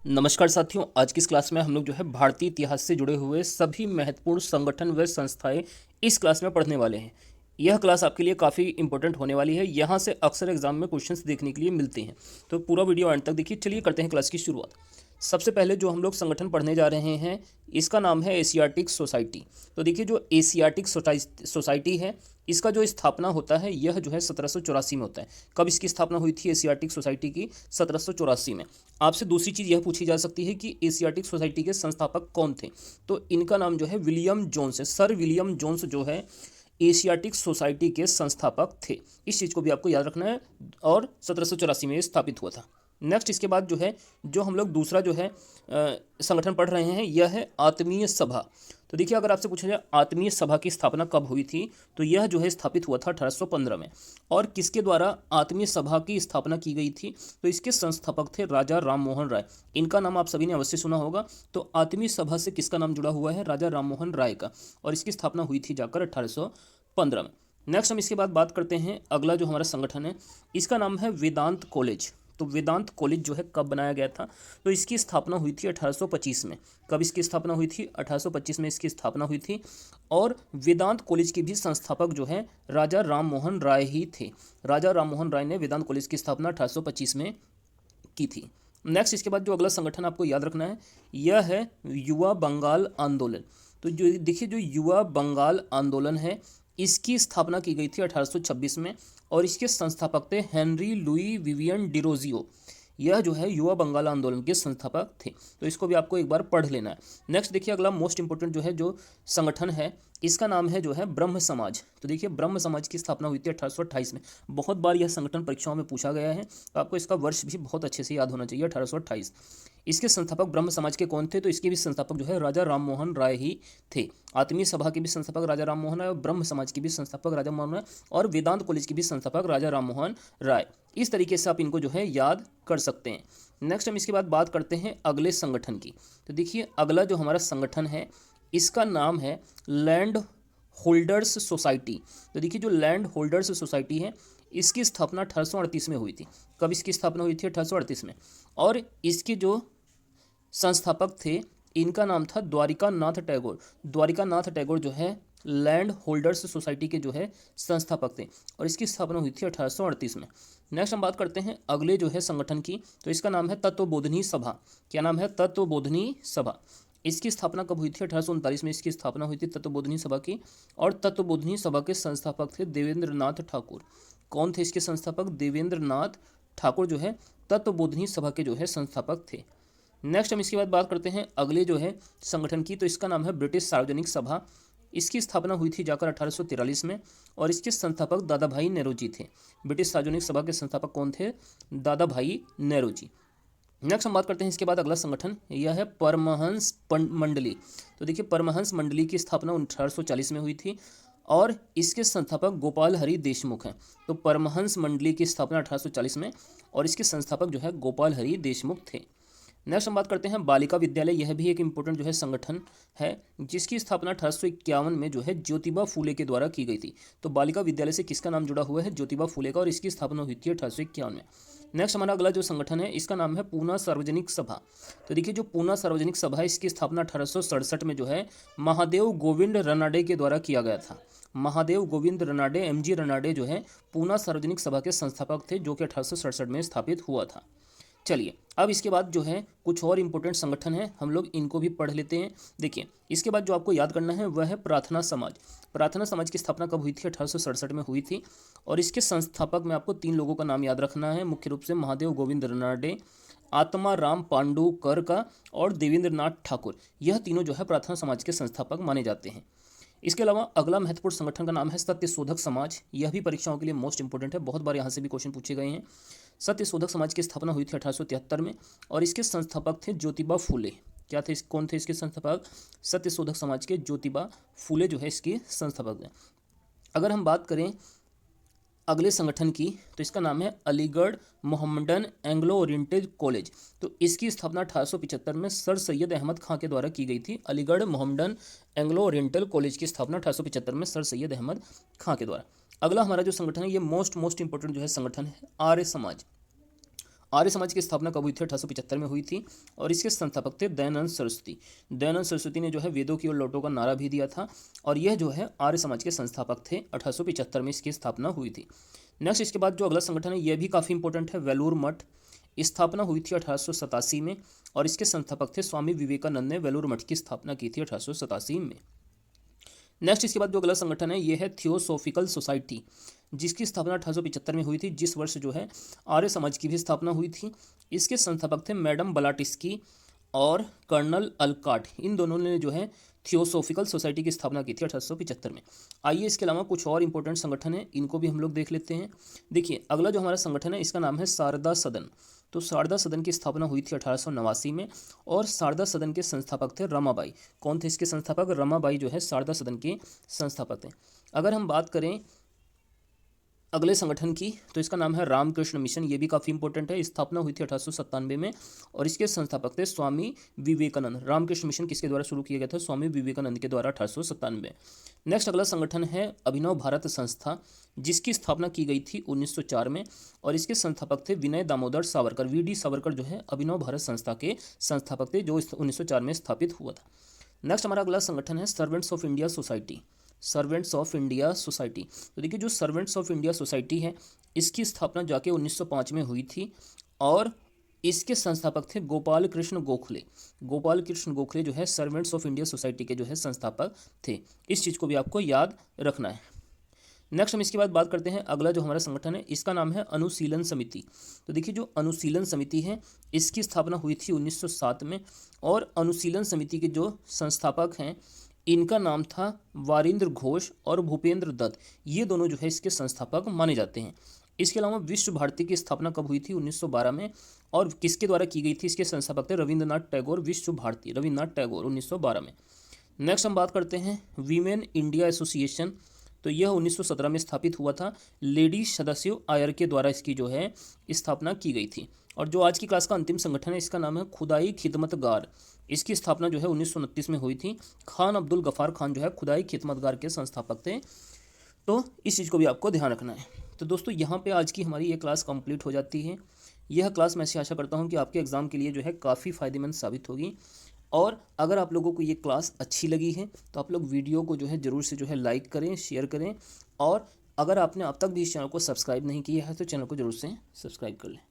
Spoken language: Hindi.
नमस्कार साथियों, आज की इस क्लास में हम लोग जो है भारतीय इतिहास से जुड़े हुए सभी महत्वपूर्ण संगठन व संस्थाएं इस क्लास में पढ़ने वाले हैं। यह क्लास आपके लिए काफ़ी इंपॉर्टेंट होने वाली है। यहाँ से अक्सर एग्जाम में क्वेश्चंस देखने के लिए मिलते हैं, तो पूरा वीडियो अंत तक देखिए। चलिए करते हैं क्लास की शुरुआत। सबसे पहले जो हम लोग संगठन पढ़ने जा रहे हैं, इसका नाम है एशियाटिक सोसाइटी। तो देखिए, जो एशियाटिक सोसाइटी है, इसका जो स्थापना होता है यह जो है 1784 में होता है। कब इसकी स्थापना हुई थी एशियाटिक सोसाइटी की? 1784 में। आपसे दूसरी चीज़ यह पूछी जा सकती है कि एशियाटिक सोसाइटी के संस्थापक कौन थे। तो इनका नाम जो है विलियम जोन्स है। सर विलियम जोन्स जो है एशियाटिक सोसाइटी के संस्थापक थे। इस चीज़ को भी आपको याद रखना है, और 1784 में स्थापित हुआ था। नेक्स्ट इसके बाद जो है, जो हम लोग दूसरा जो है संगठन पढ़ रहे हैं, यह है आत्मीय सभा। तो देखिए, अगर आपसे पूछा जाए आत्मीय सभा की स्थापना कब हुई थी, तो यह जो है स्थापित हुआ था 1815 में। और किसके द्वारा आत्मीय सभा की स्थापना की गई थी? तो इसके संस्थापक थे राजा राम मोहन राय। इनका नाम आप सभी ने अवश्य सुना होगा। तो आत्मीय सभा से किसका नाम जुड़ा हुआ है? राजा राम मोहन राय का। और इसकी स्थापना हुई थी जाकर 1815 में। नेक्स्ट हम इसके बाद बात करते हैं, अगला जो हमारा संगठन है, इसका नाम है वेदांत कॉलेज। तो वेदांत कॉलेज जो है कब बनाया गया था? तो इसकी स्थापना हुई थी 1825 में। कब इसकी स्थापना हुई थी? 1825 में इसकी स्थापना हुई थी। और वेदांत कॉलेज के भी संस्थापक जो हैं राजा राम मोहन राय ही थे। राजा राम मोहन राय ने वेदांत कॉलेज की स्थापना 1825 में की थी। नेक्स्ट इसके बाद जो अगला संगठन आपको याद रखना है, यह है युवा बंगाल आंदोलन। तो जो देखिए, जो युवा बंगाल आंदोलन है, इसकी स्थापना की गई थी 1826 में। और इसके संस्थापक थे हेनरी लुई विवियन डिरोजियो। यह जो है युवा बंगाल आंदोलन के संस्थापक थे। तो इसको भी आपको एक बार पढ़ लेना है। नेक्स्ट देखिए, अगला मोस्ट इंपोर्टेंट जो है जो संगठन है, इसका नाम है जो है ब्रह्म समाज। तो देखिए, ब्रह्म समाज की स्थापना हुई थी 1828 में। बहुत बार यह संगठन परीक्षाओं में पूछा गया है, तो आपको इसका वर्ष भी बहुत अच्छे से याद होना चाहिए, 1828। इसके संस्थापक ब्रह्म समाज के कौन थे? तो इसके भी संस्थापक जो है राजा राम मोहन राय ही थे। आत्मीय सभा के भी संस्थापक राजा राम मोहन राय, और ब्रह्म समाज के भी संस्थापक राजा मोहन राय, और वेदांत कॉलेज के भी संस्थापक राजा राम मोहन राय। इस तरीके से आप इनको जो है याद कर सकते हैं। नेक्स्ट हम इसके बाद बात करते हैं अगले संगठन की। तो देखिए, अगला जो हमारा संगठन है, इसका नाम है लैंड होल्डर्स सोसाइटी। तो देखिए, जो लैंड होल्डर्स सोसाइटी है, इसकी स्थापना 1838 में हुई थी। कब इसकी स्थापना हुई थी? 1838 में। और इसके जो संस्थापक थे, इनका नाम था द्वारिका नाथ टैगोर। द्वारिका नाथ टैगोर जो है लैंड होल्डर्स सोसाइटी के जो है संस्थापक थे। और इसकी स्थापना हुई थी 1838 में। नेक्स्ट हम बात करते हैं अगले जो है संगठन की। तो इसका नाम है तत्वबोधिनी सभा। क्या नाम है? तत्वबोधिनी सभा। इसकी स्थापना कब हुई थी? 1839 में इसकी स्थापना हुई थी तत्वबोधिनी सभा की। और तत्वबोधिनी सभा के संस्थापक थे देवेंद्र नाथ ठाकुर। कौन थे इसके संस्थापक? देवेंद्र नाथ ठाकुर जो है तत्वबोधिनी सभा के जो है संस्थापक थे। नेक्स्ट हम इसके बाद बात करते हैं अगले जो है संगठन की। तो इसका नाम है ब्रिटिश सार्वजनिक सभा। इसकी स्थापना हुई थी जाकर 1843 में। और इसके संस्थापक दादा भाई नेहरू थे। ब्रिटिश सार्वजनिक सभा के संस्थापक कौन थे? दादा भाई नेहरू। नेक्स्ट हम बात करते हैं इसके बाद अगला संगठन, यह है परमहंस मंडली। तो देखिए, परमहंस मंडली की स्थापना 1840 में हुई थी। और इसके संस्थापक गोपाल हरि देशमुख हैं। तो परमहंस मंडली की स्थापना 1840 में, और इसके संस्थापक जो है गोपाल हरि देशमुख थे। नेक्स्ट हम बात करते हैं बालिका विद्यालय। यह भी एक इंपॉर्टेंट जो है संगठन है, जिसकी स्थापना 1851 में जो है ज्योतिबा फूले के द्वारा की गई थी। तो बालिका विद्यालय से किसका नाम जुड़ा हुआ है? ज्योतिबा फूले का। और इसकी स्थापना हुई थी 1851 में। नेक्स्ट हमारा अगला जो संगठन है, इसका नाम है पूना सार्वजनिक सभा। तो देखिए, जो पूना सार्वजनिक सभा है, इसकी स्थापना 1867 में जो है महादेव गोविंद रनाडे के द्वारा किया गया था। महादेव गोविंद रनाडे, एमजी रनाडे जो है पूना सार्वजनिक सभा के संस्थापक थे, जो कि 1867 में स्थापित हुआ था। चलिए, अब इसके बाद जो है कुछ और इम्पोर्टेंट संगठन है, हम लोग इनको भी पढ़ लेते हैं। देखिए, इसके बाद जो आपको याद करना है वह है प्रार्थना समाज। प्रार्थना समाज की स्थापना कब हुई थी? 1867 में हुई थी। और इसके संस्थापक में आपको 3 लोगों का नाम याद रखना है, मुख्य रूप से महादेव गोविंद रनाडे, आत्मा राम पांडुकर का, और देवेंद्र नाथ ठाकुर। यह तीनों जो है प्रार्थना समाज के संस्थापक माने जाते हैं। इसके अलावा अगला महत्वपूर्ण संगठन का नाम है सत्य शोधक समाज। यह भी परीक्षाओं के लिए मोस्ट इंपोर्टेंट है, बहुत बार यहाँ से भी क्वेश्चन पूछे गए हैं। सत्य शोधक समाज की स्थापना हुई थी 1873 में। और इसके संस्थापक थे ज्योतिबा फूले। क्या थे? कौन थे इसके संस्थापक? सत्य शोधक समाज के ज्योतिबा फूले जो है इसके संस्थापक हैं। अगर हम बात करें अगले संगठन की, तो इसका नाम है Aligarh Mohammedan Anglo oriented college. तो इसकी स्थापना 1875 में सर सैयद अहमद खां के द्वारा की गई थी। Aligarh Mohammedan Anglo oriental college की स्थापना 1875 में सर सैयद अहमद खां के द्वारा। अगला हमारा जो संगठन है, ये मोस्ट इंपोर्टेंट जो है संगठन है आर्य समाज। आर्य समाज की स्थापना कब हुई थी? 1875 में हुई थी और इसके संस्थापक थे दयानंद सरस्वती। दयानंद सरस्वती ने जो है वेदों की ओर लौटो का नारा भी दिया था और यह जो है आर्य समाज के संस्थापक थे। 1875 में इसकी स्थापना हुई थी। नेक्स्ट इसके बाद जो अगला संगठन है यह भी काफ़ी इंपॉर्टेंट है, वेलूर मठ। स्थापना हुई थी 1887 में और इसके संस्थापक थे स्वामी विवेकानंद ने वेलूर मठ की स्थापना की थी 1887 में। नेक्स्ट इसके बाद जो अगला संगठन है यह है थियोसॉफिकल सोसाइटी, जिसकी स्थापना 1875 में हुई थी, जिस वर्ष जो है आर्य समाज की भी स्थापना हुई थी। इसके संस्थापक थे मैडम ब्लाटिस्की और कर्नल अलकाट। इन दोनों ने जो है थियोसॉफिकल सोसाइटी की स्थापना की थी 1875 में। आइए इसके अलावा कुछ और इंपॉर्टेंट संगठन है, इनको भी हम लोग देख लेते हैं। देखिए अगला जो हमारा संगठन है इसका नाम है शारदा सदन। तो शारदा सदन की स्थापना हुई थी 1889 में और शारदा सदन के संस्थापक थे रमाबाई। कौन थे इसके संस्थापक? रमाबाई जो है शारदा सदन के संस्थापक थे। अगर हम बात करें अगले संगठन की तो इसका नाम है रामकृष्ण मिशन। ये भी काफ़ी इंपॉर्टेंट है। स्थापना हुई थी 1897 में और इसके संस्थापक थे स्वामी विवेकानंद। रामकृष्ण मिशन किसके द्वारा शुरू किया गया था? स्वामी विवेकानंद के द्वारा 1897। नेक्स्ट अगला संगठन है अभिनव भारत संस्था, जिसकी स्थापना की गई थी 1904 में और इसके संस्थापक थे विनय दामोदर सावरकर। वी.डी. सावरकर जो है अभिनव भारत संस्था के संस्थापक थे, जो 1904 में स्थापित हुआ था। नेक्स्ट हमारा अगला संगठन है servants of India society. Servants of India society, तो देखिए जो सर्वेंट्स ऑफ इंडिया सोसाइटी है इसकी स्थापना जाके 1905 में हुई थी और इसके संस्थापक थे गोपाल कृष्ण गोखले। गोपाल कृष्ण गोखले जो है सर्वेंट्स ऑफ इंडिया सोसाइटी के जो है संस्थापक थे। इस चीज़ को भी आपको याद रखना है। नेक्स्ट हम इसके बाद बात करते हैं अगला जो हमारा संगठन है इसका नाम है अनुशीलन समिति। तो देखिए जो अनुशीलन समिति है इसकी स्थापना हुई थी 1907 में और अनुशीलन समिति के जो संस्थापक हैं इनका नाम था वारिंद्र घोष और भूपेंद्र दत्त। ये दोनों जो है इसके संस्थापक माने जाते हैं। इसके अलावा विश्व भारती की स्थापना कब हुई थी? 1912 में और किसके द्वारा की गई थी? इसके संस्थापक थे रविंद्रनाथ टैगोर। विश्व भारती रविंद्रनाथ टैगोर 1912 में। नेक्स्ट हम बात करते हैं वीमेन इंडिया एसोसिएशन। तो यह 1917 में स्थापित हुआ था। लेडी सदाशिव आयर के द्वारा इसकी जो है स्थापना की गई थी। और जो आज की क्लास का अंतिम संगठन है इसका नाम है खुदाई खिदमतगार। इसकी स्थापना जो है 1929 में हुई थी। खान अब्दुल गफ़ार खान जो है खुदाई खिदमतगार के संस्थापक थे। तो इस चीज़ को भी आपको ध्यान रखना है। तो दोस्तों यहाँ पे आज की हमारी ये क्लास कंप्लीट हो जाती है। यह क्लास मैं ऐसी आशा करता हूँ कि आपके एग्ज़ाम के लिए जो है काफ़ी फ़ायदेमंद साबित होगी। और अगर आप लोगों को ये क्लास अच्छी लगी है तो आप लोग वीडियो को जो है ज़रूर से जो है लाइक करें, शेयर करें और अगर आपने अब तक भी इस चैनल को सब्सक्राइब नहीं किया है तो चैनल को ज़रूर से सब्सक्राइब कर लें।